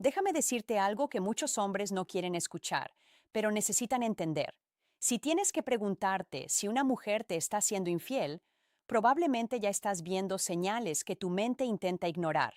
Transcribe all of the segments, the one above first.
Déjame decirte algo que muchos hombres no quieren escuchar, pero necesitan entender. Si tienes que preguntarte si una mujer te está siendo infiel, probablemente ya estás viendo señales que tu mente intenta ignorar.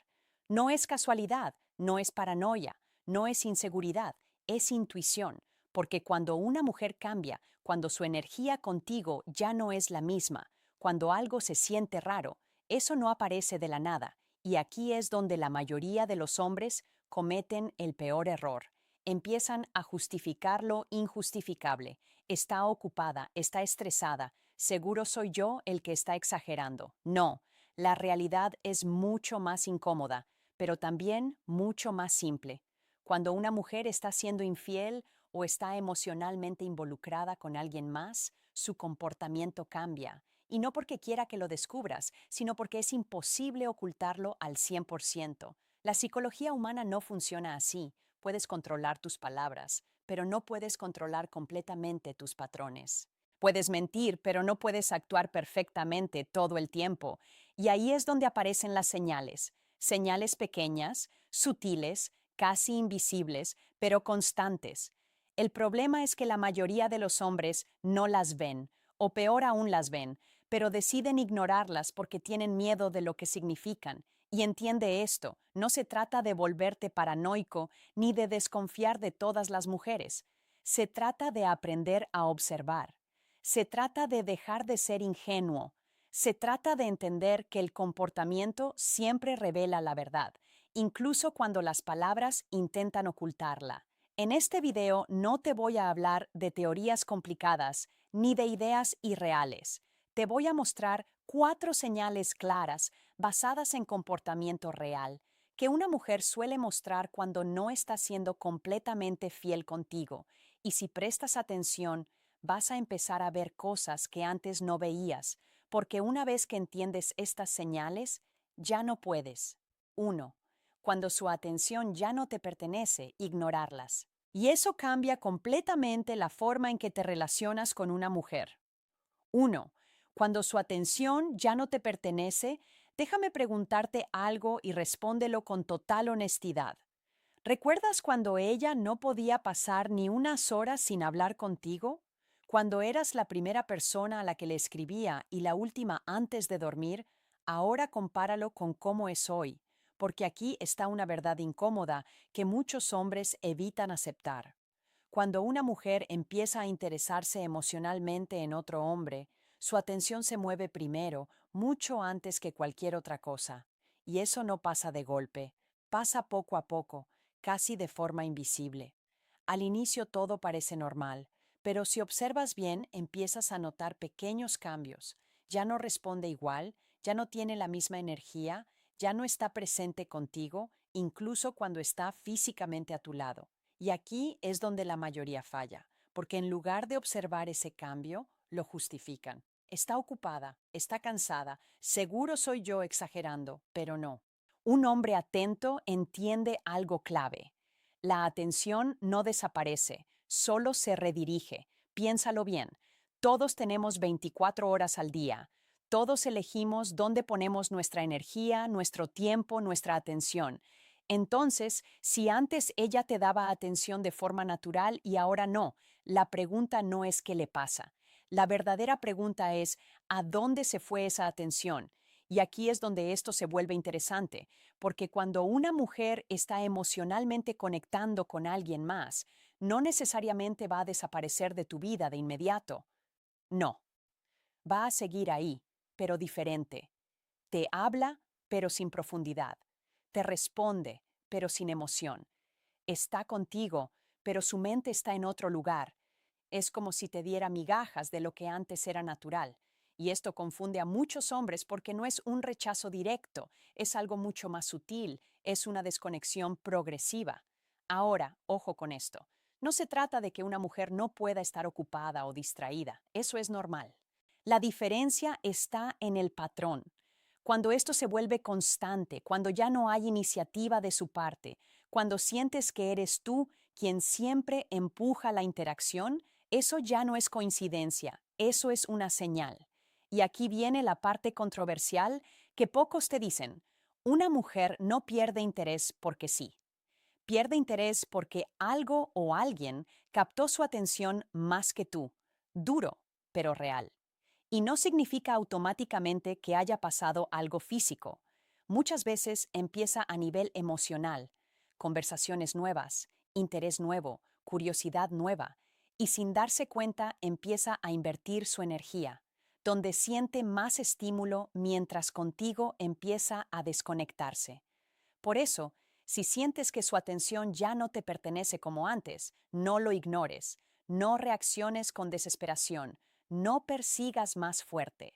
No es casualidad, no es paranoia, no es inseguridad, es intuición, porque cuando una mujer cambia, cuando su energía contigo ya no es la misma, cuando algo se siente raro, eso no aparece de la nada, y aquí es donde la mayoría de los hombres cometen el peor error. Empiezan a justificar lo injustificable. Está ocupada, está estresada. Seguro soy yo el que está exagerando. No, la realidad es mucho más incómoda, pero también mucho más simple. Cuando una mujer está siendo infiel o está emocionalmente involucrada con alguien más, su comportamiento cambia. Y no porque quiera que lo descubras, sino porque es imposible ocultarlo al 100%. La psicología humana no funciona así. Puedes controlar tus palabras, pero no puedes controlar completamente tus patrones. Puedes mentir, pero no puedes actuar perfectamente todo el tiempo. Y ahí es donde aparecen las señales. Señales pequeñas, sutiles, casi invisibles, pero constantes. El problema es que la mayoría de los hombres no las ven, o peor aún las ven, pero deciden ignorarlas porque tienen miedo de lo que significan. Y entiende esto, no se trata de volverte paranoico ni de desconfiar de todas las mujeres. Se trata de aprender a observar. Se trata de dejar de ser ingenuo. Se trata de entender que el comportamiento siempre revela la verdad, incluso cuando las palabras intentan ocultarla. En este video no te voy a hablar de teorías complicadas ni de ideas irreales. Te voy a mostrar 4 señales claras basadas en comportamiento real que una mujer suele mostrar cuando no está siendo completamente fiel contigo. Y si prestas atención, vas a empezar a ver cosas que antes no veías, porque una vez que entiendes estas señales, ya no puedes. 1. Cuando su atención ya no te pertenece, ignorarlas. Y eso cambia completamente la forma en que te relacionas con una mujer. 1. Cuando su atención ya no te pertenece, déjame preguntarte algo y respóndelo con total honestidad. ¿Recuerdas cuando ella no podía pasar ni unas horas sin hablar contigo? Cuando eras la primera persona a la que le escribía y la última antes de dormir, ahora compáralo con cómo es hoy, porque aquí está una verdad incómoda que muchos hombres evitan aceptar. Cuando una mujer empieza a interesarse emocionalmente en otro hombre, su atención se mueve primero, mucho antes que cualquier otra cosa. Y eso no pasa de golpe, pasa poco a poco, casi de forma invisible. Al inicio todo parece normal, pero si observas bien empiezas a notar pequeños cambios. Ya no responde igual, ya no tiene la misma energía, ya no está presente contigo, incluso cuando está físicamente a tu lado. Y aquí es donde la mayoría falla, porque en lugar de observar ese cambio, lo justifican. Está ocupada, está cansada, seguro soy yo exagerando, pero no. Un hombre atento entiende algo clave. La atención no desaparece, solo se redirige. Piénsalo bien. Todos tenemos 24 horas al día. Todos elegimos dónde ponemos nuestra energía, nuestro tiempo, nuestra atención. Entonces, si antes ella te daba atención de forma natural y ahora no, la pregunta no es qué le pasa. La verdadera pregunta es, ¿a dónde se fue esa atención? Y aquí es donde esto se vuelve interesante, porque cuando una mujer está emocionalmente conectando con alguien más, no necesariamente va a desaparecer de tu vida de inmediato. No, va a seguir ahí, pero diferente. Te habla, pero sin profundidad. Te responde, pero sin emoción. Está contigo, pero su mente está en otro lugar. Es como si te diera migajas de lo que antes era natural. Y esto confunde a muchos hombres porque no es un rechazo directo, es algo mucho más sutil, es una desconexión progresiva. Ahora, ojo con esto. No se trata de que una mujer no pueda estar ocupada o distraída, eso es normal. La diferencia está en el patrón. Cuando esto se vuelve constante, cuando ya no hay iniciativa de su parte, cuando sientes que eres tú quien siempre empuja la interacción, eso ya no es coincidencia, eso es una señal. Y aquí viene la parte controversial que pocos te dicen. Una mujer no pierde interés porque sí. Pierde interés porque algo o alguien captó su atención más que tú. Duro, pero real. Y no significa automáticamente que haya pasado algo físico. Muchas veces empieza a nivel emocional, conversaciones nuevas, interés nuevo, curiosidad nueva, y sin darse cuenta empieza a invertir su energía, donde siente más estímulo mientras contigo empieza a desconectarse. Por eso, si sientes que su atención ya no te pertenece como antes, no lo ignores, no reacciones con desesperación, no persigas más fuerte.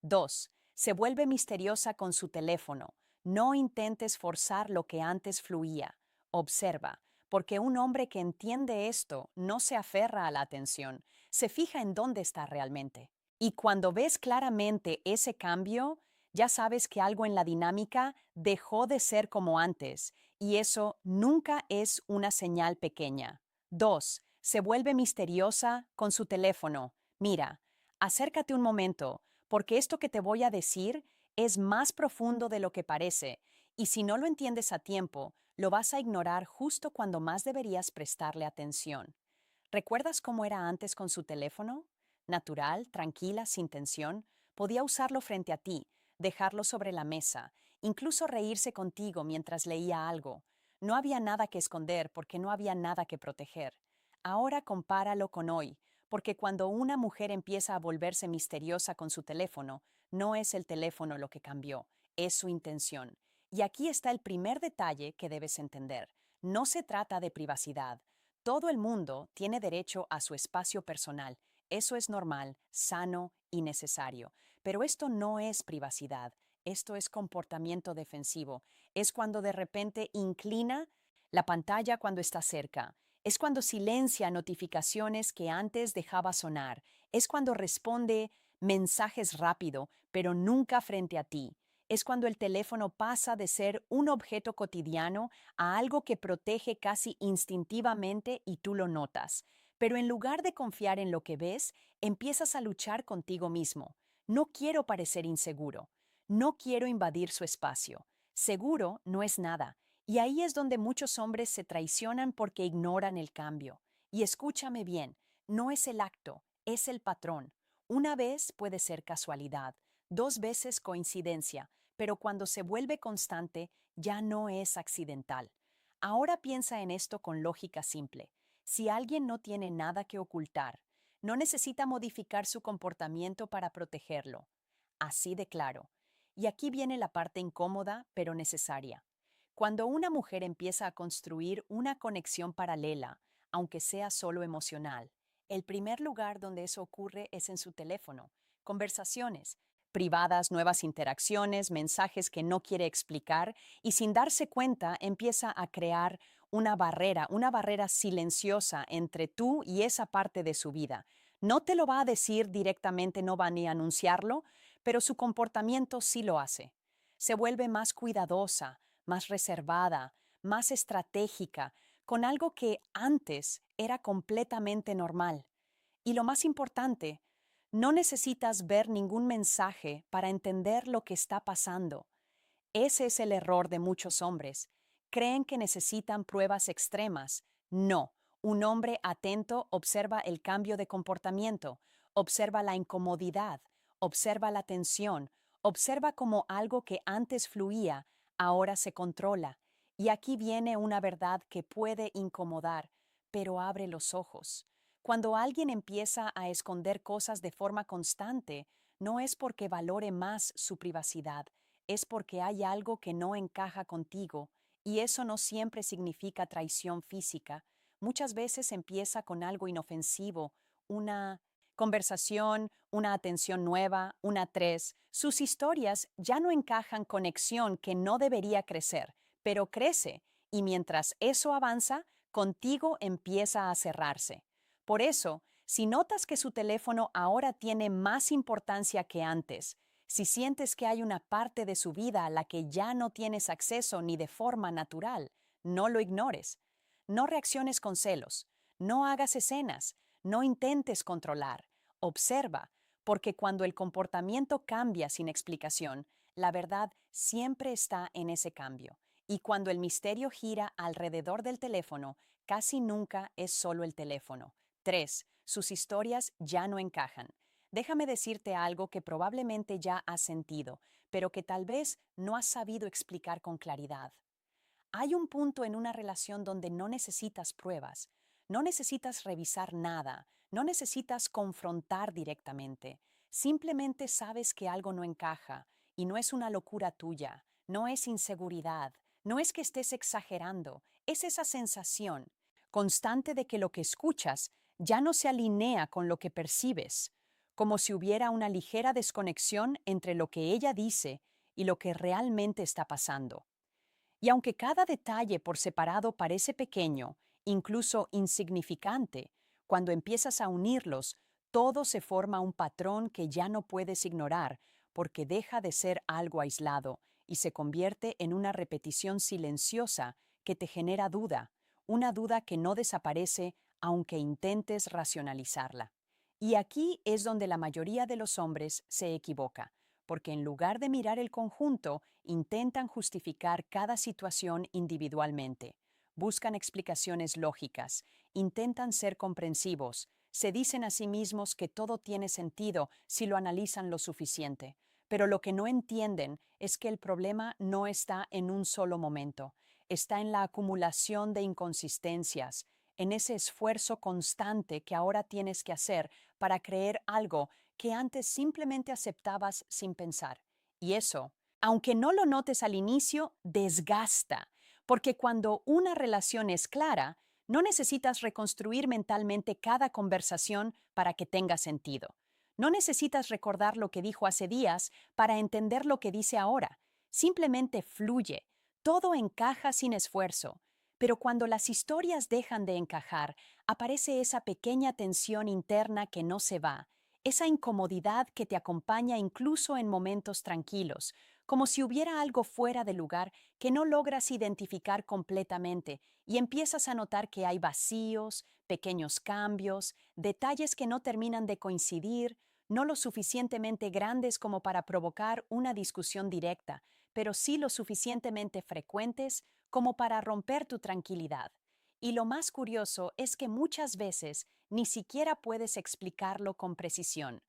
2. Se vuelve misteriosa con su teléfono. No intentes forzar lo que antes fluía. Observa, porque un hombre que entiende esto no se aferra a la atención, se fija en dónde está realmente. Y cuando ves claramente ese cambio, ya sabes que algo en la dinámica dejó de ser como antes, y eso nunca es una señal pequeña. 2. Se vuelve misteriosa con su teléfono. Mira, acércate un momento, porque esto que te voy a decir es más profundo de lo que parece, y si no lo entiendes a tiempo, lo vas a ignorar justo cuando más deberías prestarle atención. ¿Recuerdas cómo era antes con su teléfono? Natural, tranquila, sin tensión. Podía usarlo frente a ti, dejarlo sobre la mesa, incluso reírse contigo mientras leía algo. No había nada que esconder porque no había nada que proteger. Ahora compáralo con hoy, porque cuando una mujer empieza a volverse misteriosa con su teléfono, no es el teléfono lo que cambió, es su intención. Y aquí está el primer detalle que debes entender. No se trata de privacidad. Todo el mundo tiene derecho a su espacio personal. Eso es normal, sano y necesario. Pero esto no es privacidad. Esto es comportamiento defensivo. Es cuando de repente inclina la pantalla cuando está cerca. Es cuando silencia notificaciones que antes dejaba sonar. Es cuando responde mensajes rápido, pero nunca frente a ti. Es cuando el teléfono pasa de ser un objeto cotidiano a algo que protege casi instintivamente y tú lo notas. Pero en lugar de confiar en lo que ves, empiezas a luchar contigo mismo. No quiero parecer inseguro. No quiero invadir su espacio. Seguro no es nada. Y ahí es donde muchos hombres se traicionan porque ignoran el cambio. Y escúchame bien, no es el acto, es el patrón. Una vez puede ser casualidad, 2 veces coincidencia, pero cuando se vuelve constante ya no es accidental. Ahora piensa en esto con lógica simple. Si alguien no tiene nada que ocultar, no necesita modificar su comportamiento para protegerlo. Así de claro. Y aquí viene la parte incómoda, pero necesaria. Cuando una mujer empieza a construir una conexión paralela, aunque sea solo emocional, el primer lugar donde eso ocurre es en su teléfono. Conversaciones privadas, nuevas interacciones, mensajes que no quiere explicar y sin darse cuenta empieza a crear una barrera silenciosa entre tú y esa parte de su vida. No te lo va a decir directamente, no va ni a anunciarlo, pero su comportamiento sí lo hace. Se vuelve más cuidadosa, más reservada, más estratégica, con algo que antes era completamente normal. Y lo más importante, no necesitas ver ningún mensaje para entender lo que está pasando. Ese es el error de muchos hombres. Creen que necesitan pruebas extremas. No, un hombre atento observa el cambio de comportamiento, observa la incomodidad, observa la tensión, observa cómo algo que antes fluía, ahora se controla. Y aquí viene una verdad que puede incomodar, pero abre los ojos. Cuando alguien empieza a esconder cosas de forma constante, no es porque valore más su privacidad, es porque hay algo que no encaja contigo, y eso no siempre significa traición física. Muchas veces empieza con algo inofensivo, una conversación, una atención nueva, una tres. Sus historias ya no encajan conexión que no debería crecer, pero crece, y mientras eso avanza, contigo empieza a cerrarse. Por eso, si notas que su teléfono ahora tiene más importancia que antes, si sientes que hay una parte de su vida a la que ya no tienes acceso ni de forma natural, no lo ignores. No reacciones con celos, no hagas escenas, no intentes controlar. Observa, porque cuando el comportamiento cambia sin explicación, la verdad siempre está en ese cambio. Y cuando el misterio gira alrededor del teléfono, casi nunca es solo el teléfono. 3. Sus historias ya no encajan. Déjame decirte algo que probablemente ya has sentido, pero que tal vez no has sabido explicar con claridad. Hay un punto en una relación donde no necesitas pruebas, no necesitas revisar nada, no necesitas confrontar directamente. Simplemente sabes que algo no encaja y no es una locura tuya, no es inseguridad, no es que estés exagerando, es esa sensación constante de que lo que escuchas ya no se alinea con lo que percibes, como si hubiera una ligera desconexión entre lo que ella dice y lo que realmente está pasando. Y aunque cada detalle por separado parece pequeño, incluso insignificante, cuando empiezas a unirlos, todo se forma un patrón que ya no puedes ignorar porque deja de ser algo aislado y se convierte en una repetición silenciosa que te genera duda, una duda que no desaparece aunque intentes racionalizarla. Y aquí es donde la mayoría de los hombres se equivoca, porque en lugar de mirar el conjunto, intentan justificar cada situación individualmente. Buscan explicaciones lógicas, intentan ser comprensivos, se dicen a sí mismos que todo tiene sentido si lo analizan lo suficiente. Pero lo que no entienden es que el problema no está en un solo momento, está en la acumulación de inconsistencias, en ese esfuerzo constante que ahora tienes que hacer para creer algo que antes simplemente aceptabas sin pensar. Y eso, aunque no lo notes al inicio, desgasta, porque cuando una relación es clara, no necesitas reconstruir mentalmente cada conversación para que tenga sentido. No necesitas recordar lo que dijo hace días para entender lo que dice ahora. Simplemente fluye. Todo encaja sin esfuerzo. Pero cuando las historias dejan de encajar, aparece esa pequeña tensión interna que no se va, esa incomodidad que te acompaña incluso en momentos tranquilos, como si hubiera algo fuera de lugar que no logras identificar completamente y empiezas a notar que hay vacíos, pequeños cambios, detalles que no terminan de coincidir, no lo suficientemente grandes como para provocar una discusión directa, pero sí lo suficientemente frecuentes como para romper tu tranquilidad. Y lo más curioso es que muchas veces ni siquiera puedes explicarlo con precisión.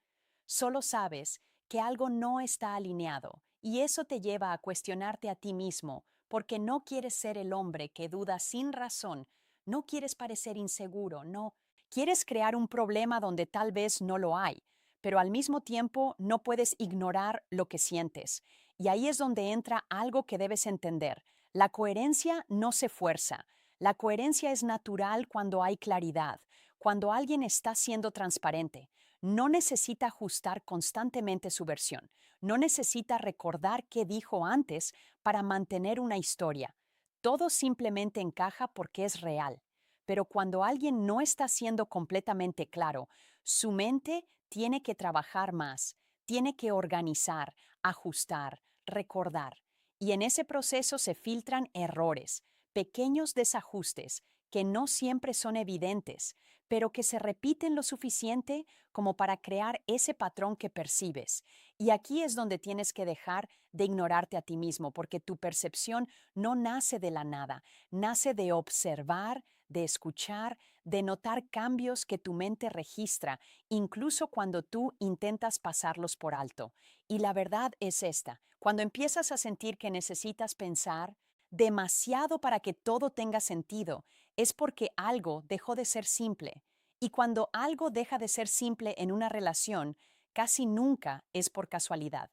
Solo sabes que algo no está alineado y eso te lleva a cuestionarte a ti mismo porque no quieres ser el hombre que duda sin razón, no quieres parecer inseguro, no, quieres crear un problema donde tal vez no lo hay, pero al mismo tiempo no puedes ignorar lo que sientes. Y ahí es donde entra algo que debes entender. La coherencia no se fuerza. La coherencia es natural cuando hay claridad, cuando alguien está siendo transparente. No necesita ajustar constantemente su versión. No necesita recordar qué dijo antes para mantener una historia. Todo simplemente encaja porque es real. Pero cuando alguien no está siendo completamente claro, su mente tiene que trabajar más, tiene que organizar, ajustar, recordar. Y en ese proceso se filtran errores, pequeños desajustes que no siempre son evidentes, pero que se repiten lo suficiente como para crear ese patrón que percibes. Y aquí es donde tienes que dejar de ignorarte a ti mismo, porque tu percepción no nace de la nada, nace de observar, de escuchar, de notar cambios que tu mente registra, incluso cuando tú intentas pasarlos por alto. Y la verdad es esta, cuando empiezas a sentir que necesitas pensar demasiado para que todo tenga sentido, es porque algo dejó de ser simple. Y cuando algo deja de ser simple en una relación, casi nunca es por casualidad.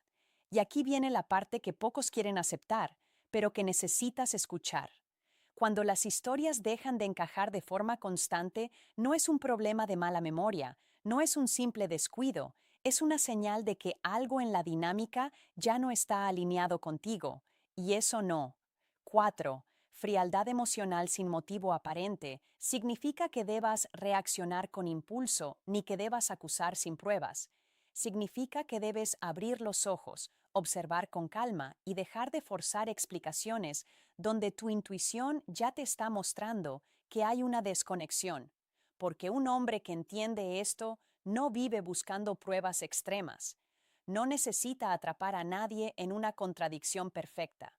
Y aquí viene la parte que pocos quieren aceptar, pero que necesitas escuchar. Cuando las historias dejan de encajar de forma constante, no es un problema de mala memoria, no es un simple descuido, es una señal de que algo en la dinámica ya no está alineado contigo. Y eso no. 4. Frialdad emocional sin motivo aparente significa que debas reaccionar con impulso ni que debas acusar sin pruebas. Significa que debes abrir los ojos, observar con calma y dejar de forzar explicaciones donde tu intuición ya te está mostrando que hay una desconexión. Porque un hombre que entiende esto no vive buscando pruebas extremas. No necesita atrapar a nadie en una contradicción perfecta.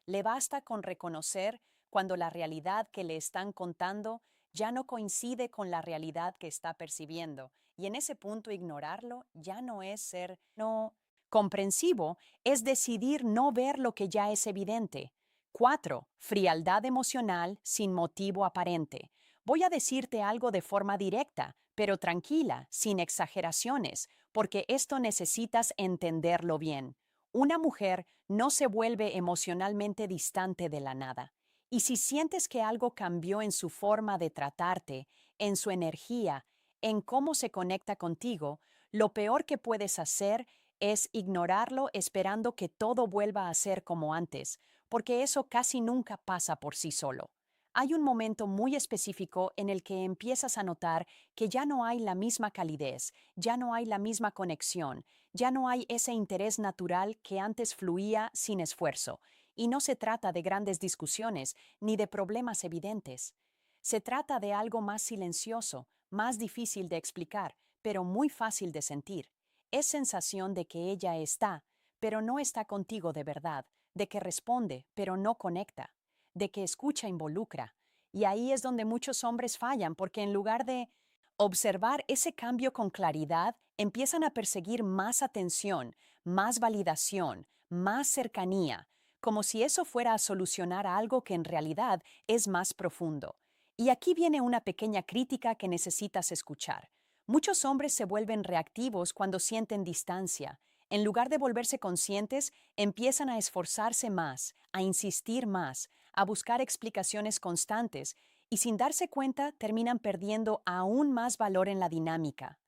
Le basta con reconocer cuando la realidad que le están contando ya no coincide con la realidad que está percibiendo, y en ese punto ignorarlo ya no es ser no comprensivo, es decidir no ver lo que ya es evidente. 4. Frialdad emocional sin motivo aparente. Voy a decirte algo de forma directa, pero tranquila, sin exageraciones, porque esto necesitas entenderlo bien. Una mujer no se vuelve emocionalmente distante de la nada. Y si sientes que algo cambió en su forma de tratarte, en su energía, en cómo se conecta contigo, lo peor que puedes hacer es ignorarlo esperando que todo vuelva a ser como antes, porque eso casi nunca pasa por sí solo. Hay un momento muy específico en el que empiezas a notar que ya no hay la misma calidez, ya no hay la misma conexión, ya no hay ese interés natural que antes fluía sin esfuerzo. Y no se trata de grandes discusiones ni de problemas evidentes. Se trata de algo más silencioso, más difícil de explicar, pero muy fácil de sentir. Es sensación de que ella está, pero no está contigo de verdad, de que responde, pero no conecta, de que escucha involucra. Y ahí es donde muchos hombres fallan, porque en lugar de observar ese cambio con claridad, empiezan a perseguir más atención, más validación, más cercanía, como si eso fuera a solucionar algo que en realidad es más profundo. Y aquí viene una pequeña crítica que necesitas escuchar. Muchos hombres se vuelven reactivos cuando sienten distancia. En lugar de volverse conscientes, empiezan a esforzarse más, a insistir más, a buscar explicaciones constantes y sin darse cuenta terminan perdiendo aún más valor en la dinámica.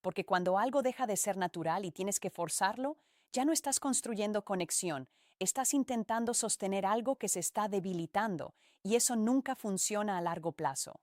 Porque cuando algo deja de ser natural y tienes que forzarlo, ya no estás construyendo conexión, estás intentando sostener algo que se está debilitando y eso nunca funciona a largo plazo.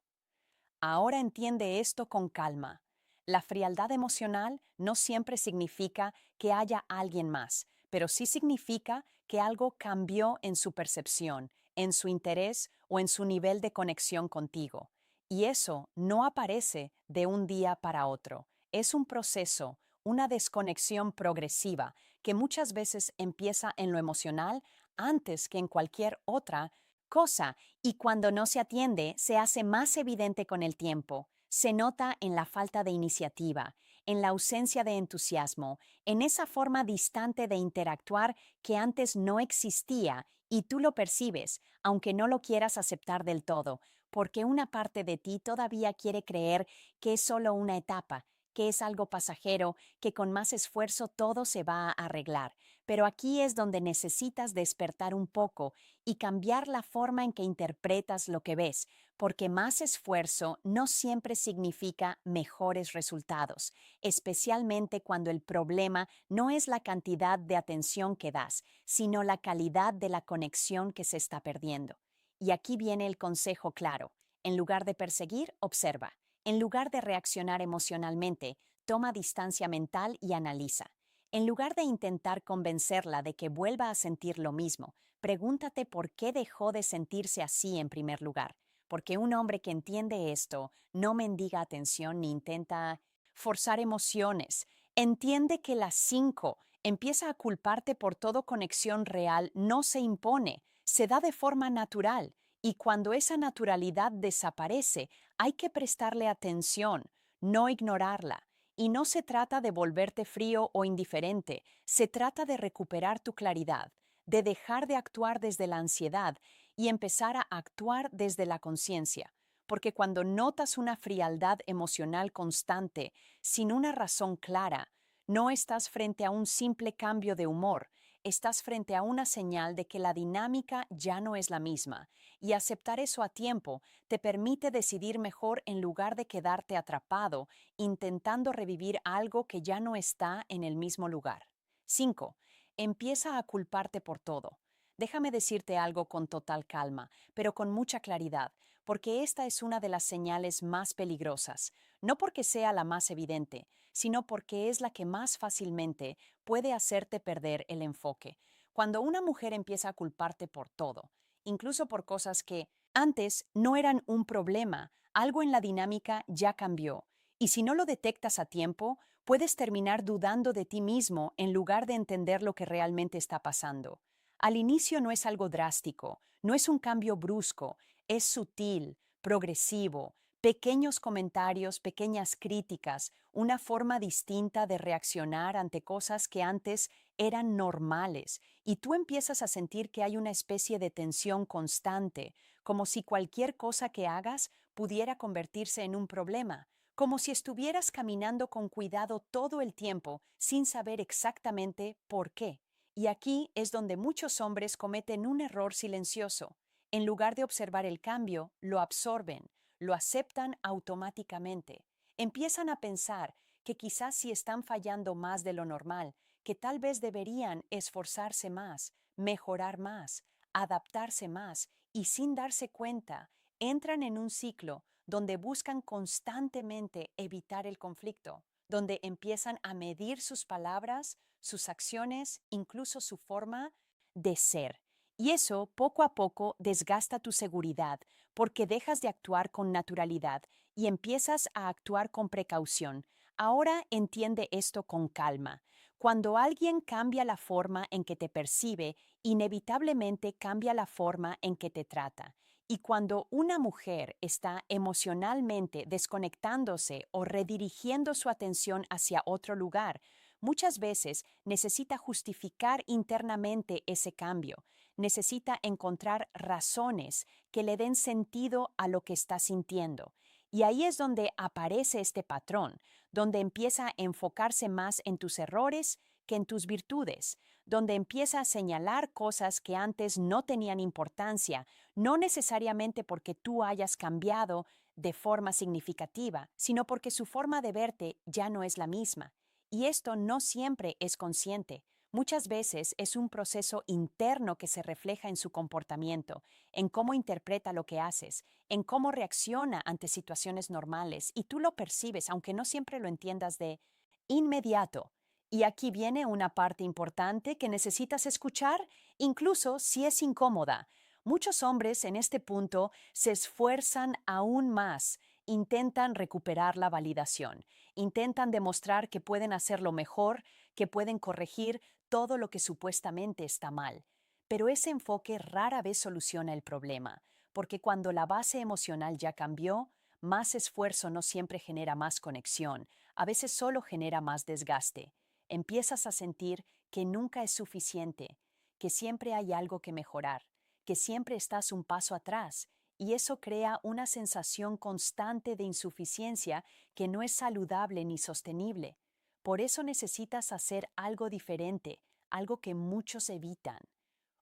Ahora entiende esto con calma. La frialdad emocional no siempre significa que haya alguien más, pero sí significa que algo cambió en su percepción, en su interés o en su nivel de conexión contigo. Y eso no aparece de un día para otro. Es un proceso, una desconexión progresiva que muchas veces empieza en lo emocional antes que en cualquier otra cosa, y cuando no se atiende se hace más evidente con el tiempo. Se nota en la falta de iniciativa, en la ausencia de entusiasmo, en esa forma distante de interactuar que antes no existía y tú lo percibes, aunque no lo quieras aceptar del todo, porque una parte de ti todavía quiere creer que es solo una etapa, que es algo pasajero, que con más esfuerzo todo se va a arreglar. Pero aquí es donde necesitas despertar un poco y cambiar la forma en que interpretas lo que ves, porque más esfuerzo no siempre significa mejores resultados, especialmente cuando el problema no es la cantidad de atención que das, sino la calidad de la conexión que se está perdiendo. Y aquí viene el consejo claro. En lugar de perseguir, observa. En lugar de reaccionar emocionalmente, toma distancia mental y analiza. En lugar de intentar convencerla de que vuelva a sentir lo mismo, pregúntate por qué dejó de sentirse así en primer lugar. Porque un hombre que entiende esto no mendiga atención ni intenta forzar emociones. Entiende que las 5 empieza a culparte por todo conexión real, no se impone, se da de forma natural. Y cuando esa naturalidad desaparece, hay que prestarle atención, no ignorarla. Y no se trata de volverte frío o indiferente, se trata de recuperar tu claridad, de dejar de actuar desde la ansiedad y empezar a actuar desde la conciencia. Porque cuando notas una frialdad emocional constante, sin una razón clara, no estás frente a un simple cambio de humor, estás frente a una señal de que la dinámica ya no es la misma, y aceptar eso a tiempo te permite decidir mejor en lugar de quedarte atrapado intentando revivir algo que ya no está en el mismo lugar. 5. Empieza a culparte por todo. Déjame decirte algo con total calma, pero con mucha claridad, porque esta es una de las señales más peligrosas, no porque sea la más evidente, sino porque es la que más fácilmente puede hacerte perder el enfoque. Cuando una mujer empieza a culparte por todo, incluso por cosas que antes no eran un problema, algo en la dinámica ya cambió. Y si no lo detectas a tiempo, puedes terminar dudando de ti mismo en lugar de entender lo que realmente está pasando. Al inicio no es algo drástico, no es un cambio brusco, es sutil, progresivo, pequeños comentarios, pequeñas críticas, una forma distinta de reaccionar ante cosas que antes eran normales, y tú empiezas a sentir que hay una especie de tensión constante, como si cualquier cosa que hagas pudiera convertirse en un problema, como si estuvieras caminando con cuidado todo el tiempo sin saber exactamente por qué. Y aquí es donde muchos hombres cometen un error silencioso. En lugar de observar el cambio, lo absorben, lo aceptan automáticamente. Empiezan a pensar que quizás si están fallando más de lo normal, que tal vez deberían esforzarse más, mejorar más, adaptarse más, y sin darse cuenta, entran en un ciclo donde buscan constantemente evitar el conflicto, donde empiezan a medir sus palabras, sus acciones, incluso su forma de ser. Y eso poco a poco desgasta tu seguridad porque dejas de actuar con naturalidad y empiezas a actuar con precaución. Ahora entiende esto con calma. Cuando alguien cambia la forma en que te percibe, inevitablemente cambia la forma en que te trata. Y cuando una mujer está emocionalmente desconectándose o redirigiendo su atención hacia otro lugar, muchas veces necesita justificar internamente ese cambio, necesita encontrar razones que le den sentido a lo que está sintiendo. Y ahí es donde aparece este patrón, donde empieza a enfocarse más en tus errores que en tus virtudes, donde empieza a señalar cosas que antes no tenían importancia, no necesariamente porque tú hayas cambiado de forma significativa, sino porque su forma de verte ya no es la misma. Y esto no siempre es consciente. Muchas veces es un proceso interno que se refleja en su comportamiento, en cómo interpreta lo que haces, en cómo reacciona ante situaciones normales, y tú lo percibes, aunque no siempre lo entiendas de inmediato. Y aquí viene una parte importante que necesitas escuchar, incluso si es incómoda. Muchos hombres en este punto se esfuerzan aún más, intentan recuperar la validación, intentan demostrar que pueden hacerlo mejor, que pueden corregir todo lo que supuestamente está mal. Pero ese enfoque rara vez soluciona el problema, porque cuando la base emocional ya cambió, más esfuerzo no siempre genera más conexión, a veces solo genera más desgaste. Empiezas a sentir que nunca es suficiente, que siempre hay algo que mejorar, que siempre estás un paso atrás, y eso crea una sensación constante de insuficiencia que no es saludable ni sostenible. Por eso necesitas hacer algo diferente, algo que muchos evitan.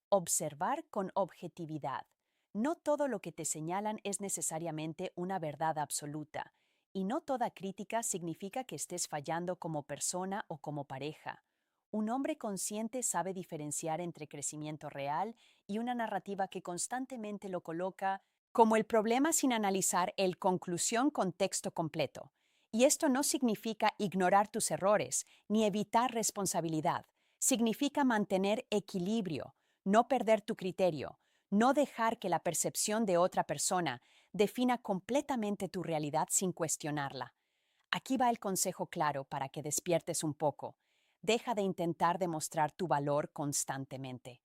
Observar con objetividad. No todo lo que te señalan es necesariamente una verdad absoluta, y no toda crítica significa que estés fallando como persona o como pareja. Un hombre consciente sabe diferenciar entre crecimiento real y una narrativa que constantemente lo coloca como el problema sin analizar el conclusión con texto completo. Y esto no significa ignorar tus errores ni evitar responsabilidad. Significa mantener equilibrio, no perder tu criterio, no dejar que la percepción de otra persona defina completamente tu realidad sin cuestionarla. Aquí va el consejo claro para que despiertes un poco. Deja de intentar demostrar tu valor constantemente.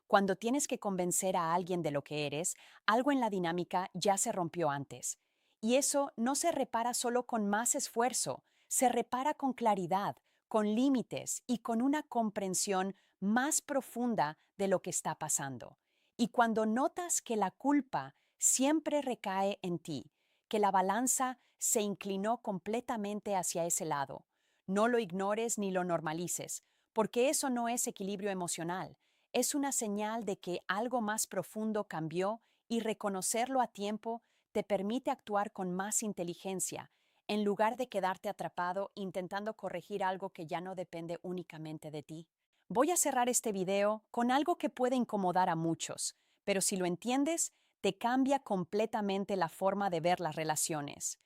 Cuando tienes que convencer a alguien de lo que eres, algo en la dinámica ya se rompió antes. Y eso no se repara solo con más esfuerzo, se repara con claridad, con límites y con una comprensión más profunda de lo que está pasando. Y cuando notas que la culpa siempre recae en ti, que la balanza se inclinó completamente hacia ese lado, no lo ignores ni lo normalices, porque eso no es equilibrio emocional. Es una señal de que algo más profundo cambió, y reconocerlo a tiempo te permite actuar con más inteligencia, en lugar de quedarte atrapado intentando corregir algo que ya no depende únicamente de ti. Voy a cerrar este video con algo que puede incomodar a muchos, pero si lo entiendes, te cambia completamente la forma de ver las relaciones.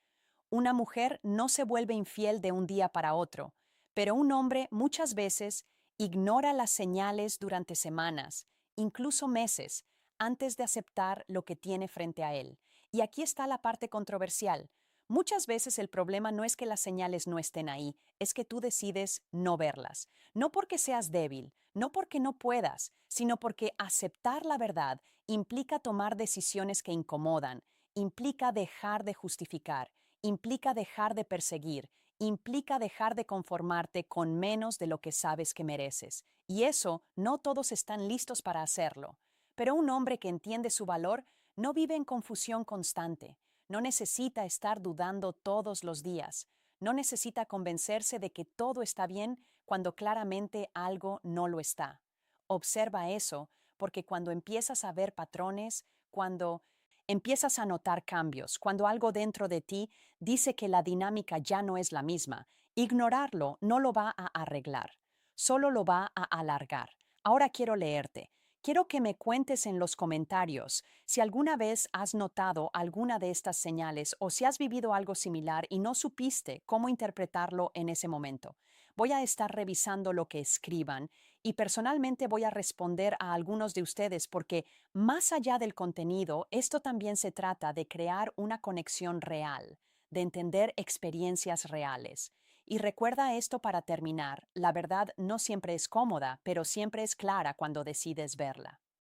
Una mujer no se vuelve infiel de un día para otro, pero un hombre muchas veces ignora las señales durante semanas, incluso meses, antes de aceptar lo que tiene frente a él. Y aquí está la parte controversial. Muchas veces el problema no es que las señales no estén ahí, es que tú decides no verlas. No porque seas débil, no porque no puedas, sino porque aceptar la verdad implica tomar decisiones que incomodan, implica dejar de justificar, implica dejar de perseguir, implica dejar de conformarte con menos de lo que sabes que mereces. Y eso no todos están listos para hacerlo. Pero un hombre que entiende su valor no vive en confusión constante. No necesita estar dudando todos los días. No necesita convencerse de que todo está bien cuando claramente algo no lo está. Observa eso porque cuando empiezas a ver patrones, cuando empiezas a notar cambios, cuando algo dentro de ti dice que la dinámica ya no es la misma, ignorarlo no lo va a arreglar, solo lo va a alargar. Ahora quiero leerte. Quiero que me cuentes en los comentarios si alguna vez has notado alguna de estas señales o si has vivido algo similar y no supiste cómo interpretarlo en ese momento. Voy a estar revisando lo que escriban y personalmente voy a responder a algunos de ustedes porque más allá del contenido, esto también se trata de crear una conexión real, de entender experiencias reales. Y recuerda esto para terminar, la verdad no siempre es cómoda, pero siempre es clara cuando decides verla.